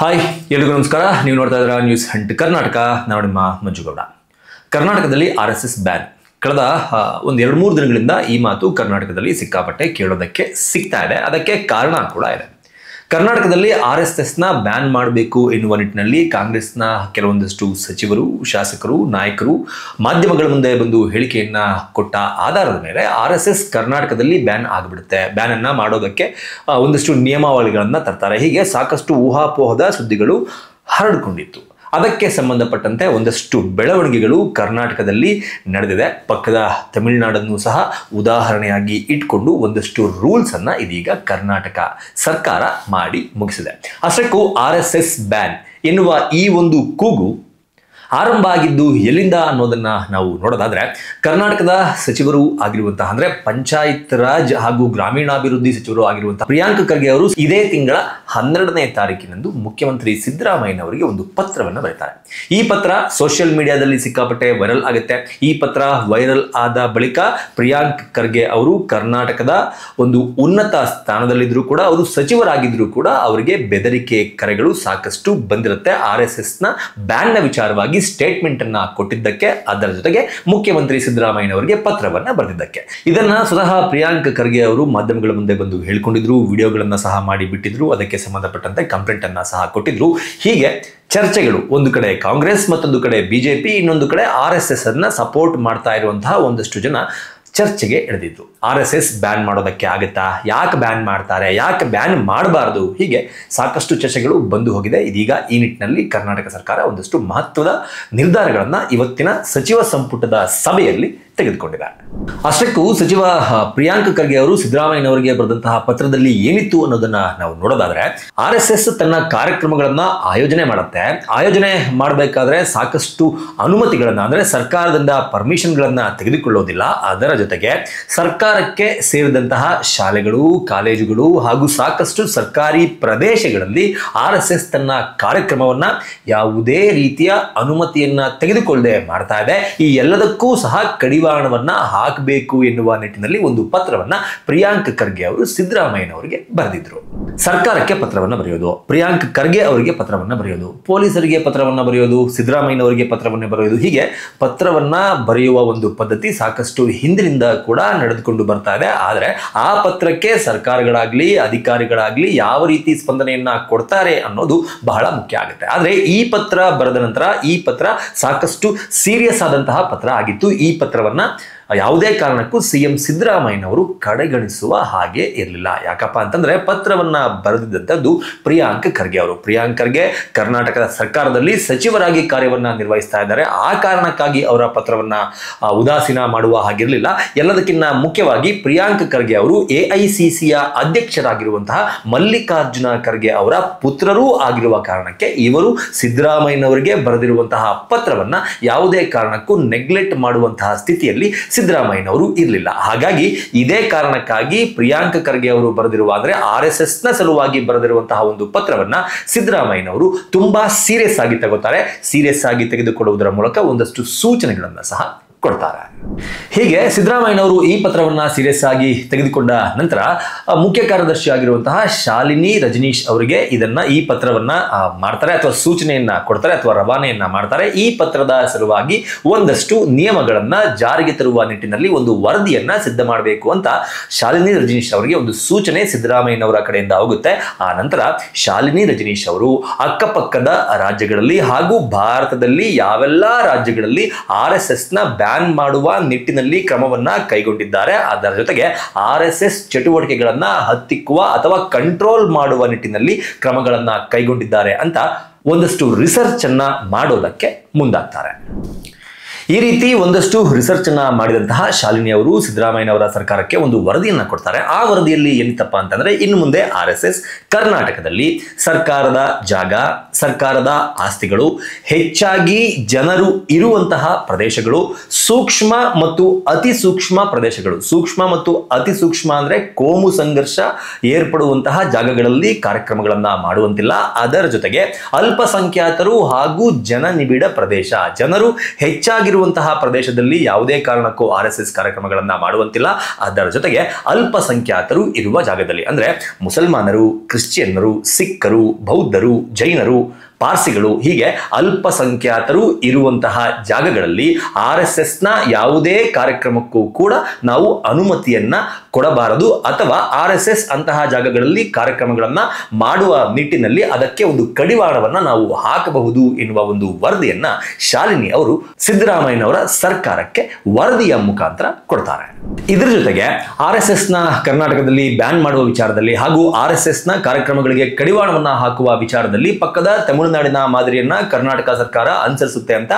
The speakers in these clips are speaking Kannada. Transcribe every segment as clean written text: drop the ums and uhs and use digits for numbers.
ಹಾಯ್ ಎಲ್ರಿಗೂ ನಮಸ್ಕಾರ. ನೀವು ನೋಡ್ತಾ ಇದ್ದೀರಾ ನ್ಯೂಸ್ ಹಂಟ್ ಕರ್ನಾಟಕ. ನಾನು ನಿಮ್ಮ ಮಂಜುಗೌಡ. ಕರ್ನಾಟಕದಲ್ಲಿ RSS ಬ್ಯಾನ್ ಕಳೆದ ಒಂದು 2-3 ದಿನಗಳಿಂದ ಈ ಮಾತು ಕರ್ನಾಟಕದಲ್ಲಿ ಸಿಕ್ಕಾಪಟ್ಟೆ ಕೇಳೋದಕ್ಕೆ ಸಿಗ್ತಾ ಇದೆ. ಅದಕ್ಕೆ ಕಾರಣ ಕೂಡ ಇದೆ. ಕರ್ನಾಟಕದಲ್ಲಿ RSSನ ಬ್ಯಾನ್ ಮಾಡಬೇಕು ಎನ್ನುವ ನಿಟ್ಟಿನಲ್ಲಿ ಕಾಂಗ್ರೆಸ್ನ ಕೆಲವೊಂದಷ್ಟು ಸಚಿವರು, ಶಾಸಕರು, ನಾಯಕರು ಮಾಧ್ಯಮಗಳ ಮುಂದೆ ಬಂದು ಹೇಳಿಕೆಯನ್ನ ಕೊಟ್ಟ ಆಧಾರದ ಮೇಲೆ RSS ಕರ್ನಾಟಕದಲ್ಲಿ ಬ್ಯಾನ್ ಆಗಿಬಿಡುತ್ತೆ, ಬ್ಯಾನ್ ಅನ್ನ ಮಾಡೋದಕ್ಕೆ ಒಂದಷ್ಟು ನಿಯಮಾವಳಿಗಳನ್ನ ತರ್ತಾರೆ. ಹೀಗೆ ಸಾಕಷ್ಟು ಊಹಾಪೋಹದ ಸುದ್ದಿಗಳು ಹರಡಿಕೊಂಡಿತ್ತು. ಅದಕ್ಕೆ ಸಂಬಂಧಪಟ್ಟಂತೆ ಒಂದಷ್ಟು ಬೆಳವಣಿಗೆಗಳು ಕರ್ನಾಟಕದಲ್ಲಿ ನಡೆದಿದೆ. ಪಕ್ಕದ ತಮಿಳುನಾಡನ್ನು ಸಹ ಉದಾಹರಣೆಯಾಗಿ ಇಟ್ಕೊಂಡು ಒಂದಷ್ಟು ರೂಲ್ಸ್ ಅನ್ನ ಇದೀಗ ಕರ್ನಾಟಕ ಸರ್ಕಾರ ಮಾಡಿ ಮುಗಿಸಿದೆ. ಅಷ್ಟಕ್ಕೂ RSS ಬ್ಯಾನ್ ಎನ್ನುವ ಈ ಒಂದು ಕೂಗು ಆರಂಭ ಆಗಿದ್ದು ಎಲ್ಲಿಂದ ಅನ್ನೋದನ್ನ ನಾವು ನೋಡೋದಾದ್ರೆ, ಕರ್ನಾಟಕದ ಸಚಿವರು ಆಗಿರುವಂತಹ ಅಂದ್ರೆ ಪಂಚಾಯತ್ ರಾಜ್ ಹಾಗೂ ಗ್ರಾಮೀಣಾಭಿವೃದ್ಧಿ ಸಚಿವರು ಆಗಿರುವಂತಹ ಪ್ರಿಯಾಂಕ್ ಖರ್ಗೆ ಅವರು ಇದೇ ತಿಂಗಳ 12ನೇ ತಾರೀಕಿನಂದು ಮುಖ್ಯಮಂತ್ರಿ ಸಿದ್ದರಾಮಯ್ಯನವರಿಗೆ ಒಂದು ಪತ್ರವನ್ನು ಬರೀತಾರೆ. ಈ ಪತ್ರ ಸೋಷಿಯಲ್ ಮೀಡಿಯಾದಲ್ಲಿ ಸಿಕ್ಕಾಪಟ್ಟೆ ವೈರಲ್ ಆಗುತ್ತೆ. ಈ ಪತ್ರ ವೈರಲ್ ಆದ ಬಳಿಕ ಪ್ರಿಯಾಂಕ್ ಖರ್ಗೆ ಅವರು ಕರ್ನಾಟಕದ ಒಂದು ಉನ್ನತ ಸ್ಥಾನದಲ್ಲಿದ್ರು ಕೂಡ, ಅವರು ಸಚಿವರಾಗಿದ್ರು ಕೂಡ ಅವರಿಗೆ ಬೆದರಿಕೆ ಕರೆಗಳು ಸಾಕಷ್ಟು ಬಂದಿರುತ್ತೆ. RSSನ ಬ್ಯಾನ್ನ ವಿಚಾರವಾಗಿ ಸ್ಟೇಟ್ಮೆಂಟ್ ಅನ್ನ ಕೊಟ್ಟಿದ್ದಕ್ಕೆ, ಅದರ ಜೊತೆಗೆ ಮುಖ್ಯಮಂತ್ರಿ ಸಿದ್ದರಾಮಯ್ಯನವರಿಗೆ ಪತ್ರವನ್ನ ಬರೆದಿದ್ದಕ್ಕೆ. ಇದನ್ನ ಸ್ವತಃ ಪ್ರಿಯಾಂಕ್ ಖರ್ಗೆ ಅವರು ಮಾಧ್ಯಮಗಳ ಮುಂದೆ ಬಂದು ಹೇಳಿಕೊಂಡಿದ್ರು, ವಿಡಿಯೋಗಳನ್ನ ಸಹ ಮಾಡಿ ಬಿಟ್ಟಿದ್ರು, ಅದಕ್ಕೆ ಸಂಬಂಧಪಟ್ಟಂತೆ ಕಂಪ್ಲೇಂಟ್ ಅನ್ನ ಸಹ ಕೊಟ್ಟಿದ್ರು. ಹೀಗೆ ಚರ್ಚೆಗಳು, ಒಂದು ಕಡೆ ಕಾಂಗ್ರೆಸ್, ಮತ್ತೊಂದು ಕಡೆ ಬಿಜೆಪಿ, ಇನ್ನೊಂದು ಕಡೆ RSS ಅನ್ನ ಸಪೋರ್ಟ್ ಮಾಡ್ತಾ ಇರುವಂತಹ ಒಂದಷ್ಟು ಜನ ಚರ್ಚೆಗೆ ಎಳೆದಿದ್ರು. RSS ಬ್ಯಾನ್ ಮಾಡೋದಕ್ಕೆ ಆಗುತ್ತಾ, ಯಾಕೆ ಬ್ಯಾನ್ ಮಾಡ್ತಾರೆ, ಯಾಕೆ ಬ್ಯಾನ್ ಮಾಡಬಾರ್ದು, ಹೀಗೆ ಸಾಕಷ್ಟು ಚರ್ಚೆಗಳು ಬಂದು ಹೋಗಿದೆ. ಇದೀಗ ಈ ನಿಟ್ಟಿನಲ್ಲಿ ಕರ್ನಾಟಕ ಸರ್ಕಾರ ಒಂದಷ್ಟು ಮಹತ್ವದ ನಿರ್ಧಾರಗಳನ್ನ ಇವತ್ತಿನ ಸಚಿವ ಸಂಪುಟದ ಸಭೆಯಲ್ಲಿ ತೆಗೆದುಕೊಂಡಿದೆ. ಅಷ್ಟಕ್ಕೂ ಸಚಿವ ಪ್ರಿಯಾಂಕ್ ಖರ್ಗೆ ಅವರು ಸಿದ್ದರಾಮಯ್ಯನವರಿಗೆ ಬರೆದಂತಹ ಪತ್ರದಲ್ಲಿ ಏನಿತ್ತು ಅನ್ನೋದನ್ನ ನಾವು ನೋಡೋದಾದ್ರೆ, RSS ತನ್ನ ಕಾರ್ಯಕ್ರಮಗಳನ್ನ ಆಯೋಜನೆ ಮಾಡುತ್ತೆ. ಆಯೋಜನೆ ಮಾಡಬೇಕಾದ್ರೆ ಸಾಕಷ್ಟು ಅನುಮತಿಗಳನ್ನ, ಅಂದ್ರೆ ಸರ್ಕಾರದಿಂದ ಪರ್ಮಿಷನ್ಗಳನ್ನ ತೆಗೆದುಕೊಳ್ಳೋದಿಲ್ಲ. ಅದರ ಜೊತೆಗೆ ಸರ್ಕಾರಕ್ಕೆ ಸೇರಿದಂತಹ ಶಾಲೆಗಳು, ಕಾಲೇಜುಗಳು ಹಾಗೂ ಸಾಕಷ್ಟು ಸರ್ಕಾರಿ ಪ್ರದೇಶಗಳಲ್ಲಿ RSS ತನ್ನ ಕಾರ್ಯಕ್ರಮವನ್ನ ಯಾವುದೇ ರೀತಿಯ ಅನುಮತಿಯನ್ನ ತೆಗೆದುಕೊಳ್ಳದೆ ಮಾಡ್ತಾ ಇದೆ. ಈ ಎಲ್ಲದಕ್ಕೂ ಸಹ ಕಡಿವಾಣವನ್ನ ಹಾಕಬೇಕು ಎನ್ನುವ ನಿಟ್ಟಿನಲ್ಲಿ ಒಂದು ಪತ್ರವನ್ನ ಪ್ರಿಯಾಂಕ್ ಖರ್ಗೆ ಅವರು ಸಿದ್ದರಾಮಯ್ಯನವರಿಗೆ ಬರೆದಿದ್ರು. ಸರ್ಕಾರಕ್ಕೆ ಪತ್ರವನ್ನ ಬರೆಯೋದು, ಪ್ರಿಯಾಂಕ್ ಖರ್ಗೆ ಅವರಿಗೆ ಪತ್ರವನ್ನ ಬರೆಯೋದು, ಪೊಲೀಸರಿಗೆ ಪತ್ರವನ್ನ ಬರೆಯೋದು, ಸಿದ್ದರಾಮಯ್ಯನವರಿಗೆ ಪತ್ರವನ್ನ ಬರೆಯೋದು, ಹೀಗೆ ಪತ್ರವನ್ನ ಬರೆಯುವ ಒಂದು ಪದ್ಧತಿ ಸಾಕಷ್ಟು ಹಿಂದಿನಿಂದ ಕೂಡ ನಡೆದುಕೊಂಡು ಬರ್ತಾ ಇದೆ. ಆದ್ರೆ ಆ ಪತ್ರಕ್ಕೆ ಸರ್ಕಾರಗಳಾಗ್ಲಿ ಅಧಿಕಾರಿಗಳಾಗ್ಲಿ ಯಾವ ರೀತಿ ಸ್ಪಂದನೆಯನ್ನ ಕೊಡ್ತಾರೆ ಅನ್ನೋದು ಬಹಳ ಮುಖ್ಯ ಆಗುತ್ತೆ. ಆದ್ರೆ ಈ ಪತ್ರ ಬರೆದ ನಂತರ ಈ ಪತ್ರ ಸಾಕಷ್ಟು ಸೀರಿಯಸ್ ಆದಂತಹ ಪತ್ರ ಆಗಿತ್ತು. ಈ ಪತ್ರವನ್ನ ಯಾವುದೇ ಕಾರಣಕ್ಕೂ CM ಸಿದ್ದರಾಮಯ್ಯನವರು ಕಡೆಗಣಿಸುವ ಹಾಗೆ ಇರಲಿಲ್ಲ. ಯಾಕಪ್ಪ ಅಂತಂದ್ರೆ ಪತ್ರವನ್ನ ಬರೆದಿದ್ದಂಥದ್ದು ಪ್ರಿಯಾಂಕ್ ಖರ್ಗೆ ಅವರು. ಪ್ರಿಯಾಂಕ್ ಖರ್ಗೆ ಕರ್ನಾಟಕದ ಸರ್ಕಾರದಲ್ಲಿ ಸಚಿವರಾಗಿ ಕಾರ್ಯವನ್ನ ನಿರ್ವಹಿಸ್ತಾ ಇದ್ದಾರೆ. ಆ ಕಾರಣಕ್ಕಾಗಿ ಅವರ ಪತ್ರವನ್ನ ಉದಾಸೀನ ಮಾಡುವ ಹಾಗಿರಲಿಲ್ಲ. ಎಲ್ಲದಕ್ಕಿಂತ ಮುಖ್ಯವಾಗಿ ಪ್ರಿಯಾಂಕ್ ಖರ್ಗೆ ಅವರು AICCಯ ಅಧ್ಯಕ್ಷರಾಗಿರುವಂತಹ ಮಲ್ಲಿಕಾರ್ಜುನ ಖರ್ಗೆ ಅವರ ಪುತ್ರರೂ ಆಗಿರುವ ಕಾರಣಕ್ಕೆ ಇವರು ಸಿದ್ದರಾಮಯ್ಯನವರಿಗೆ ಬರೆದಿರುವಂತಹ ಪತ್ರವನ್ನ ಯಾವುದೇ ಕಾರಣಕ್ಕೂ ನೆಗ್ಲೆಕ್ಟ್ ಮಾಡುವಂತಹ ಸ್ಥಿತಿಯಲ್ಲಿ ಸಿದ್ದರಾಮಯ್ಯನವರು ಇರಲಿಲ್ಲ. ಹಾಗಾಗಿ ಇದೇ ಕಾರಣಕ್ಕಾಗಿ ಪ್ರಿಯಾಂಕ್ ಖರ್ಗೆ ಅವರು ಬರೆದಿರುವ, ಅಂದ್ರೆ RSSನ ಸಲುವಾಗಿ ಬರೆದಿರುವಂತಹ ಒಂದು ಪತ್ರವನ್ನ ಸಿದ್ದರಾಮಯ್ಯನವರು ತುಂಬಾ ಸೀರಿಯಸ್ ಆಗಿ ತಗೋತಾರೆ. ಸೀರಿಯಸ್ ಆಗಿ ತೆಗೆದುಕೊಳ್ಳುವುದರ ಮೂಲಕ ಒಂದಷ್ಟು ಸೂಚನೆಗಳನ್ನ ಸಹ ಕೊಡ್ತಾರೆ. ಹೀಗೆ ಸಿದ್ದರಾಮಯ್ಯನವರು ಈ ಪತ್ರವನ್ನ ಸೀರಿಯಸ್ ಆಗಿ ತೆಗೆದುಕೊಂಡ ನಂತರ ಮುಖ್ಯ ಕಾರ್ಯದರ್ಶಿ ಆಗಿರುವಂತಹ ಶಾಲಿನಿ ರಜನೀಶ್ ಅವರಿಗೆ ಈ ಪತ್ರವನ್ನ ಮಾಡ್ತಾರೆ, ಅಥವಾ ಸೂಚನೆಯನ್ನ ಕೊಡ್ತಾರೆ, ಅಥವಾ ರವಾನೆಯನ್ನ ಮಾಡ್ತಾರೆ. ಈ ಪತ್ರದ ಸಲುವಾಗಿ ಒಂದಷ್ಟು ನಿಯಮಗಳನ್ನ ಜಾರಿಗೆ ತರುವ ನಿಟ್ಟಿನಲ್ಲಿ ಒಂದು ವರದಿಯನ್ನ ಸಿದ್ಧ ಮಾಡಬೇಕು ಅಂತ ಶಾಲಿನಿ ರಜನೀಶ್ ಅವರಿಗೆ ಒಂದು ಸೂಚನೆ ಸಿದ್ದರಾಮಯ್ಯನವರ ಕಡೆಯಿಂದ ಹೋಗುತ್ತೆ. ಆ ನಂತರ ಶಾಲಿನಿ ರಜನೀಶ್ ಅವರು ಅಕ್ಕಪಕ್ಕದ ರಾಜ್ಯಗಳಲ್ಲಿ ಹಾಗೂ ಭಾರತದಲ್ಲಿ ಯಾವೆಲ್ಲ ರಾಜ್ಯಗಳಲ್ಲಿ RSSನ ಬ್ಯಾನ್ ಮಾಡುವ ನಿಟ್ಟಿನಲ್ಲಿ ಕ್ರಮವನ್ನ ಕೈಗೊಂಡಿದ್ದಾರೆ, ಅದರ ಜೊತೆಗೆ RSS ಚಟುವಟಿಕೆಗಳನ್ನ ಹತ್ತಿಕ್ಕುವ ಅಥವಾ ಕಂಟ್ರೋಲ್ ಮಾಡುವ ನಿಟ್ಟಿನಲ್ಲಿ ಕ್ರಮಗಳನ್ನ ಕೈಗೊಂಡಿದ್ದಾರೆ ಅಂತ ಒಂದಷ್ಟು ರಿಸರ್ಚ್ ಅನ್ನ ಮಾಡೋದಕ್ಕೆ ಮುಂದಾಗ್ತಾರೆ. ಈ ರೀತಿ ಒಂದಷ್ಟು ರಿಸರ್ಚ್ ಅನ್ನ ಮಾಡಿದಂತಹ ಶಾಲಿನಿ ಅವರು ಸಿದ್ದರಾಮಯ್ಯನವರ ಸರ್ಕಾರಕ್ಕೆ ಒಂದು ವರದಿಯನ್ನ ಕೊಡ್ತಾರೆ. ಆ ವರದಿಯಲ್ಲಿ ಏನಿತ್ತಪ್ಪ ಅಂತಂದ್ರೆ, ಇನ್ನು ಮುಂದೆ RSS ಕರ್ನಾಟಕದಲ್ಲಿ ಸರ್ಕಾರದ ಜಾಗ, ಸರ್ಕಾರದ ಆಸ್ತಿಗಳು, ಹೆಚ್ಚಾಗಿ ಜನರು ಇರುವಂತಹ ಪ್ರದೇಶಗಳು, ಸೂಕ್ಷ್ಮ ಮತ್ತು ಅತಿ ಸೂಕ್ಷ್ಮ ಪ್ರದೇಶಗಳು, ಸೂಕ್ಷ್ಮ ಮತ್ತು ಅತಿ ಸೂಕ್ಷ್ಮ ಅಂದ್ರೆ ಕೋಮು ಸಂಘರ್ಷ ಏರ್ಪಡುವಂತಹ ಜಾಗಗಳಲ್ಲಿ ಕಾರ್ಯಕ್ರಮಗಳನ್ನ ಮಾಡುವಂತಿಲ್ಲ. ಅದರ ಜೊತೆಗೆ ಅಲ್ಪಸಂಖ್ಯಾತರು ಹಾಗೂ ಜನನಿಬಿಡ ಪ್ರದೇಶ, ಜನರು ಹೆಚ್ಚಾಗಿ ಹೆಚ್ಚಾಗಿರುವಂತಹ ಪ್ರದೇಶದಲ್ಲಿ ಯಾವುದೇ ಕಾರಣಕ್ಕೂ RSS ಕಾರ್ಯಕ್ರಮಗಳನ್ನ ಮಾಡುವಂತಿಲ್ಲ. ಅದರ ಜೊತೆಗೆ ಅಲ್ಪಸಂಖ್ಯಾತರು ಇರುವ ಜಾಗದಲ್ಲಿ ಅಂದ್ರೆ ಮುಸಲ್ಮಾನರು, ಕ್ರಿಶ್ಚಿಯನ್ನರು, ಸಿಖ್ಖರು, ಬೌದ್ಧರು, ಜೈನರು, ಪಾರ್ಸಿಗಳು ಹೀಗೆ ಅಲ್ಪಸಂಖ್ಯಾತರು ಇರುವಂತಹ ಜಾಗಗಳಲ್ಲಿ RSSನ ಯಾವುದೇ ಕಾರ್ಯಕ್ರಮಕ್ಕೂ ಕೂಡ ನಾವು ಅನುಮತಿಯನ್ನ ಕೊಡಬಾರದು ಅಥವಾ RSS ಅಂತಹ ಜಾಗಗಳಲ್ಲಿ ಕಾರ್ಯಕ್ರಮಗಳನ್ನ ಮಾಡುವ ನಿಟ್ಟಿನಲ್ಲಿ ಅದಕ್ಕೆ ಒಂದು ಕಡಿವಾಣವನ್ನ ನಾವು ಹಾಕಬಹುದು ಎನ್ನುವ ಒಂದು ವರದಿಯನ್ನ ಶಾಲಿನಿ ಅವರು ಸಿದ್ದರಾಮಯ್ಯನವರ ಸರ್ಕಾರಕ್ಕೆ ವರದಿಯ ಮುಖಾಂತರ ಕೊಡ್ತಾರೆ. ಇದರ ಜೊತೆಗೆ RSSನ ಕರ್ನಾಟಕದಲ್ಲಿ ಬ್ಯಾನ್ ಮಾಡುವ ವಿಚಾರದಲ್ಲಿ ಹಾಗೂ RSSನ ಕಾರ್ಯಕ್ರಮಗಳಿಗೆ ಕಡಿವಾಣವನ್ನ ಹಾಕುವ ವಿಚಾರದಲ್ಲಿ ಪಕ್ಕದ ತಮಿಳುನಾಡಿನ ಮಾದರಿಯನ್ನ ಕರ್ನಾಟಕ ಸರ್ಕಾರ ಅನುಸರಿಸುತ್ತೆ ಅಂತ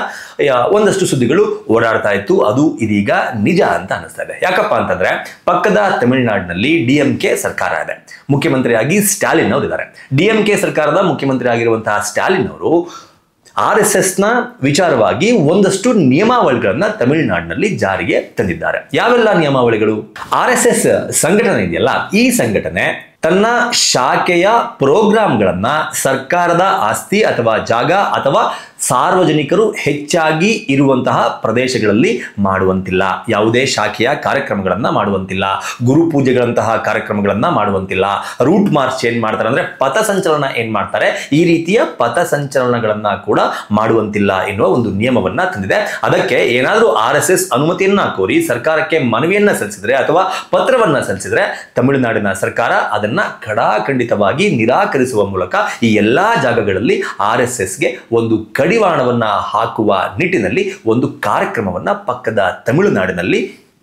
ಒಂದಷ್ಟು ಸುದ್ದಿಗಳು ಓಡಾಡ್ತಾ ಇತ್ತು. ಅದು ಇದೀಗ ನಿಜ ಅಂತ ಅನಿಸ್ತಾ ಇದೆ. ಯಾಕಪ್ಪ ಅಂತಂದ್ರೆ ಪಕ್ಕದ ತಮಿಳುನಾಡಿನಲ್ಲಿ DMK ಸರ್ಕಾರ ಇದೆ. ಮುಖ್ಯಮಂತ್ರಿಯಾಗಿ ಸ್ಟಾಲಿನ್ ಅವರು ಇದ್ದಾರೆ. DMK ಸರ್ಕಾರದ ಮುಖ್ಯಮಂತ್ರಿ ಆಗಿರುವಂತಹ ಸ್ಟಾಲಿನ್ ಅವರು RSSನ ವಿಚಾರವಾಗಿ ಒಂದಷ್ಟು ನಿಯಮಾವಳಿಗಳನ್ನ ತಮಿಳುನಾಡಿನಲ್ಲಿ ಜಾರಿಗೆ ತಂದಿದ್ದಾರೆ. ಯಾವೆಲ್ಲ ನಿಯಮಾವಳಿಗಳು? RSS ಸಂಘಟನೆ ಇದೆಯಲ್ಲ, ಈ ಸಂಘಟನೆ ತನ್ನ ಶಾಖೆಯ ಪ್ರೋಗ್ರಾಂಗಳನ್ನ ಸರ್ಕಾರದ ಆಸ್ತಿ ಅಥವಾ ಜಾಗ ಅಥವಾ ಸಾರ್ವಜನಿಕರು ಹೆಚ್ಚಾಗಿ ಇರುವಂತಹ ಪ್ರದೇಶಗಳಲ್ಲಿ ಮಾಡುವಂತಿಲ್ಲ. ಯಾವುದೇ ಶಾಖೆಯ ಕಾರ್ಯಕ್ರಮಗಳನ್ನ ಮಾಡುವಂತಿಲ್ಲ. ಗುರುಪೂಜೆಗಳಂತಹ ಕಾರ್ಯಕ್ರಮಗಳನ್ನ ಮಾಡುವಂತಿಲ್ಲ. ರೂಟ್ ಮಾರ್ಚ್ ಏನ್ ಮಾಡ್ತಾರೆ ಅಂದ್ರೆ ಪಥಸಂಚಲನ ಏನ್ ಮಾಡ್ತಾರೆ, ಈ ರೀತಿಯ ಪಥಸಂಚಲನಗಳನ್ನ ಕೂಡ ಮಾಡುವಂತಿಲ್ಲ ಎನ್ನುವ ಒಂದು ನಿಯಮವನ್ನ ತಂದಿದೆ. ಅದಕ್ಕೆ ಏನಾದರೂ RSS ಅನುಮತಿಯನ್ನ ಕೋರಿ ಸರ್ಕಾರಕ್ಕೆ ಮನವಿಯನ್ನ ಸಲ್ಲಿಸಿದ್ರೆ ಅಥವಾ ಪತ್ರವನ್ನ ಸಲ್ಲಿಸಿದ್ರೆ ತಮಿಳುನಾಡಿನ ಸರ್ಕಾರ ಅದನ್ನ ಖಡಾಖಂಡಿತವಾಗಿ ನಿರಾಕರಿಸುವ ಮೂಲಕ ಈ ಎಲ್ಲಾ ಜಾಗಗಳಲ್ಲಿ RSSಗೆ ಒಂದು ಕಡಿವಾಣವನ್ನ ಹಾಕುವ ನಿಟ್ಟಿನಲ್ಲಿ ಒಂದು ಕಾರ್ಯಕ್ರಮವನ್ನ ಪಕ್ಕದ ತಮಿಳುನಾಡಿನಲ್ಲಿ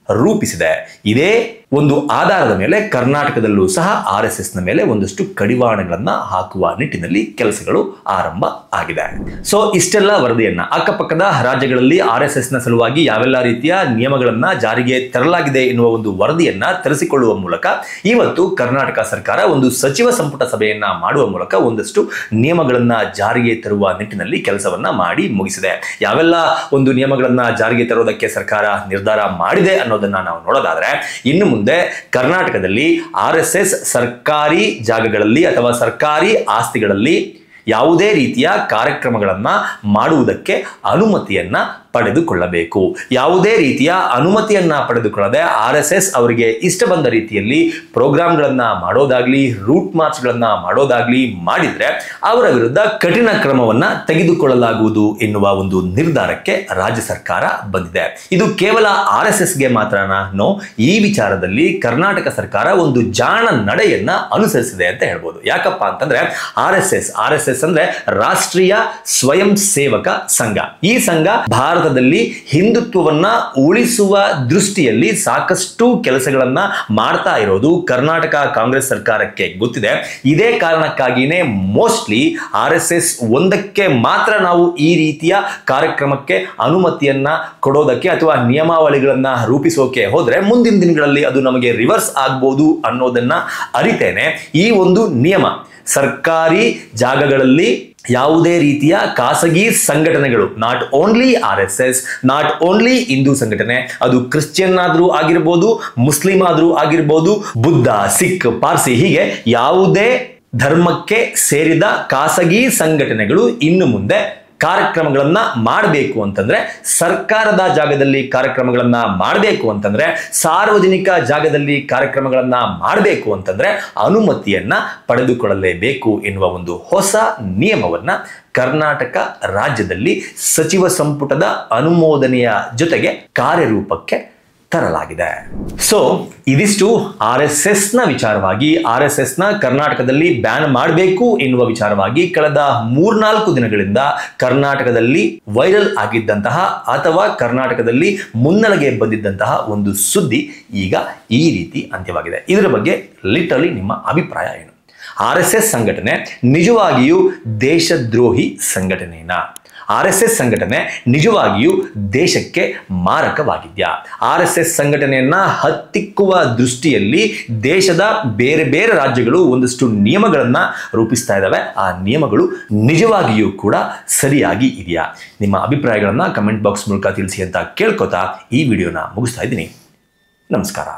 ರೂಪಿಸಿದೆ. ಇದೇ ಒಂದು ಆಧಾರದ ಮೇಲೆ ಕರ್ನಾಟಕದಲ್ಲೂ ಸಹ RSSನ ಮೇಲೆ ಒಂದಷ್ಟು ಕಡಿವಾಣಗಳನ್ನ ಹಾಕುವ ನಿಟ್ಟಿನಲ್ಲಿ ಕೆಲಸಗಳು ಆರಂಭ ಆಗಿದೆ. ಸೊ ಇಷ್ಟೆಲ್ಲ ವರದಿಯನ್ನ ಅಕ್ಕಪಕ್ಕದ ರಾಜ್ಯಗಳಲ್ಲಿ RSSನ ಸಲುವಾಗಿ ಯಾವೆಲ್ಲ ರೀತಿಯ ನಿಯಮಗಳನ್ನ ಜಾರಿಗೆ ತರಲಾಗಿದೆ ಎನ್ನುವ ಒಂದು ವರದಿಯನ್ನ ತರಿಸಿಕೊಳ್ಳುವ ಮೂಲಕ ಇವತ್ತು ಕರ್ನಾಟಕ ಸರ್ಕಾರ ಒಂದು ಸಚಿವ ಸಂಪುಟ ಸಭೆಯನ್ನ ಮಾಡುವ ಮೂಲಕ ಒಂದಷ್ಟು ನಿಯಮಗಳನ್ನ ಜಾರಿಗೆ ತರುವ ನಿಟ್ಟಿನಲ್ಲಿ ಕೆಲಸವನ್ನ ಮಾಡಿ ಮುಗಿಸಿದೆ. ಯಾವೆಲ್ಲ ಒಂದು ನಿಯಮಗಳನ್ನ ಜಾರಿಗೆ ತರೋದಕ್ಕೆ ಸರ್ಕಾರ ನಿರ್ಧಾರ ಮಾಡಿದೆ ಅನ್ನೋದನ್ನ ನಾವು ನೋಡೋದಾದ್ರೆ, ಇನ್ನು ಮುಂದೆ ಕರ್ನಾಟಕದಲ್ಲಿ RSS ಸರ್ಕಾರಿ ಜಾಗಗಳಲ್ಲಿ ಅಥವಾ ಸರ್ಕಾರಿ ಆಸ್ತಿಗಳಲ್ಲಿ ಯಾವುದೇ ರೀತಿಯ ಕಾರ್ಯಕ್ರಮಗಳನ್ನ ಮಾಡುವುದಕ್ಕೆ ಅನುಮತಿಯನ್ನ ಪಡೆದುಕೊಳ್ಳಬೇಕು. ಯಾವುದೇ ರೀತಿಯ ಅನುಮತಿಯನ್ನ ಪಡೆದುಕೊಳ್ಳದೆ RSS ಅವರಿಗೆ ಇಷ್ಟ ಬಂದ ರೀತಿಯಲ್ಲಿ ಪ್ರೋಗ್ರಾಂಗಳನ್ನ ಮಾಡೋದಾಗ್ಲಿ, ರೂಟ್ ಮಾರ್ಚ್ಗಳನ್ನ ಮಾಡೋದಾಗ್ಲಿ ಮಾಡಿದ್ರೆ ಅವರ ವಿರುದ್ಧ ಕಠಿಣ ಕ್ರಮವನ್ನ ತೆಗೆದುಕೊಳ್ಳಲಾಗುವುದು ಎನ್ನುವ ಒಂದು ನಿರ್ಧಾರಕ್ಕೆ ರಾಜ್ಯ ಸರ್ಕಾರ ಬಂದಿದೆ. ಇದು ಕೇವಲ RSSಗೆ ಮಾತ್ರನಾ? ನೋ, ಈ ವಿಚಾರದಲ್ಲಿ ಕರ್ನಾಟಕ ಸರ್ಕಾರ ಒಂದು ಜಾಣ ನಡೆಯನ್ನ ಅನುಸರಿಸಿದೆ ಅಂತ ಹೇಳ್ಬೋದು. ಯಾಕಪ್ಪ ಅಂತಂದ್ರೆ RSS ಅಂದ್ರೆ ರಾಷ್ಟ್ರೀಯ ಸ್ವಯಂ ಸೇವಕ ಸಂಘ. ಈ ಸಂಘ ಭಾರತದಲ್ಲಿ ಹಿಂದುತ್ವವನ್ನ ಉಳಿಸುವ ದೃಷ್ಟಿಯಲ್ಲಿ ಸಾಕಷ್ಟು ಕೆಲಸಗಳನ್ನ ಮಾಡ್ತಾ ಇರೋದು ಕರ್ನಾಟಕ ಕಾಂಗ್ರೆಸ್ ಸರ್ಕಾರಕ್ಕೆ ಗೊತ್ತಿದೆ. ಇದೇ ಕಾರಣಕ್ಕಾಗಿಯೇ ಮೋಸ್ಟ್ಲಿ RSS ಒಂದಕ್ಕೆ ಮಾತ್ರ ನಾವು ಈ ರೀತಿಯ ಕಾರ್ಯಕ್ರಮಕ್ಕೆ ಅನುಮತಿಯನ್ನ ಕೊಡೋದಕ್ಕೆ ಅಥವಾ ನಿಯಮಾವಳಿಗಳನ್ನ ರೂಪಿಸೋಕೆ ಹೋದ್ರೆ ಮುಂದಿನ ದಿನಗಳಲ್ಲಿ ಅದು ನಮಗೆ ರಿವರ್ಸ್ ಆಗ್ಬೋದು ಅನ್ನೋದನ್ನ ಅರಿತೇನೆ ಈ ಒಂದು ನಿಯಮ ಸರ್ಕಾರಿ ಜಾಗಗಳಲ್ಲಿ ಯಾವುದೇ ರೀತಿಯ ಖಾಸಗಿ ಸಂಘಟನೆಗಳು, not only RSS, not only Hindu ಸಂಘಟನೆ, ಅದು ಕ್ರಿಶ್ಚಿಯನ್ ಆದ್ರೂ ಆಗಿರ್ಬೋದು, ಮುಸ್ಲಿಂ ಆದ್ರೂ ಆಗಿರ್ಬೋದು, ಬುದ್ಧ, ಸಿಖ್, ಪಾರ್ಸಿ ಹೀಗೆ ಯಾವುದೇ ಧರ್ಮಕ್ಕೆ ಸೇರಿದ ಖಾಸಗಿ ಸಂಘಟನೆಗಳು ಇನ್ನು ಮುಂದೆ ಕಾರ್ಯಕ್ರಮಗಳನ್ನ ಮಾಡಬೇಕು ಅಂತಂದ್ರೆ, ಸರ್ಕಾರದ ಜಾಗದಲ್ಲಿ ಕಾರ್ಯಕ್ರಮಗಳನ್ನ ಮಾಡಬೇಕು ಅಂತಂದ್ರೆ, ಸಾರ್ವಜನಿಕ ಜಾಗದಲ್ಲಿ ಕಾರ್ಯಕ್ರಮಗಳನ್ನ ಮಾಡಬೇಕು ಅಂತಂದ್ರೆ ಅನುಮತಿಯನ್ನ ಪಡೆದುಕೊಳ್ಳಲೇಬೇಕು ಎನ್ನುವ ಒಂದು ಹೊಸ ನಿಯಮವನ್ನ ಕರ್ನಾಟಕ ರಾಜ್ಯದಲ್ಲಿ ಸಚಿವ ಸಂಪುಟದ ಅನುಮೋದನೆಯ ಜೊತೆಗೆ ಕಾರ್ಯರೂಪಕ್ಕೆ ತರಲಾಗಿದೆ. ಸೊ ಇದಿಷ್ಟು RSSನ ವಿಚಾರವಾಗಿ, RSSನ ಕರ್ನಾಟಕದಲ್ಲಿ ಬ್ಯಾನ್ ಮಾಡಬೇಕು ಎನ್ನುವ ವಿಚಾರವಾಗಿ ಕಳೆದ 3-4 ದಿನಗಳಿಂದ ಕರ್ನಾಟಕದಲ್ಲಿ ವೈರಲ್ ಆಗಿದ್ದಂತಹ ಅಥವಾ ಕರ್ನಾಟಕದಲ್ಲಿ ಮುನ್ನೆಲೆಗೆ ಬಂದಿದ್ದಂತಹ ಒಂದು ಸುದ್ದಿ ಈಗ ಈ ರೀತಿ ಅಂತ್ಯವಾಗಿದೆ. ಇದರ ಬಗ್ಗೆ ಲಿಟರಲಿ ನಿಮ್ಮ ಅಭಿಪ್ರಾಯ ಏನು? RSS ಸಂಘಟನೆ ನಿಜವಾಗಿಯೂ ದೇಶದ್ರೋಹಿ ಸಂಘಟನೆನಾ? RSS ಸಂಘಟನೆ ನಿಜವಾಗಿಯೂ ದೇಶಕ್ಕೆ ಮಾರಕವಾಗಿದ್ಯಾ? RSS ಸಂಘಟನೆಯನ್ನ ಹತ್ತಿಕ್ಕುವ ದೃಷ್ಟಿಯಲ್ಲಿ ದೇಶದ ಬೇರೆ ಬೇರೆ ರಾಜ್ಯಗಳು ಒಂದಷ್ಟು ನಿಯಮಗಳನ್ನ ರೂಪಿಸ್ತಾ ಇದ್ದಾವೆ. ಆ ನಿಯಮಗಳು ನಿಜವಾಗಿಯೂ ಕೂಡ ಸರಿಯಾಗಿ ಇದೆಯಾ? ನಿಮ್ಮ ಅಭಿಪ್ರಾಯಗಳನ್ನ ಕಮೆಂಟ್ ಬಾಕ್ಸ್ ಮೂಲಕ ತಿಳಿಸಿ ಅಂತ ಕೇಳ್ಕೊತಾ ಈ ವಿಡಿಯೋನ ಮುಗಿಸ್ತಾ ಇದ್ದೀನಿ. ನಮಸ್ಕಾರ.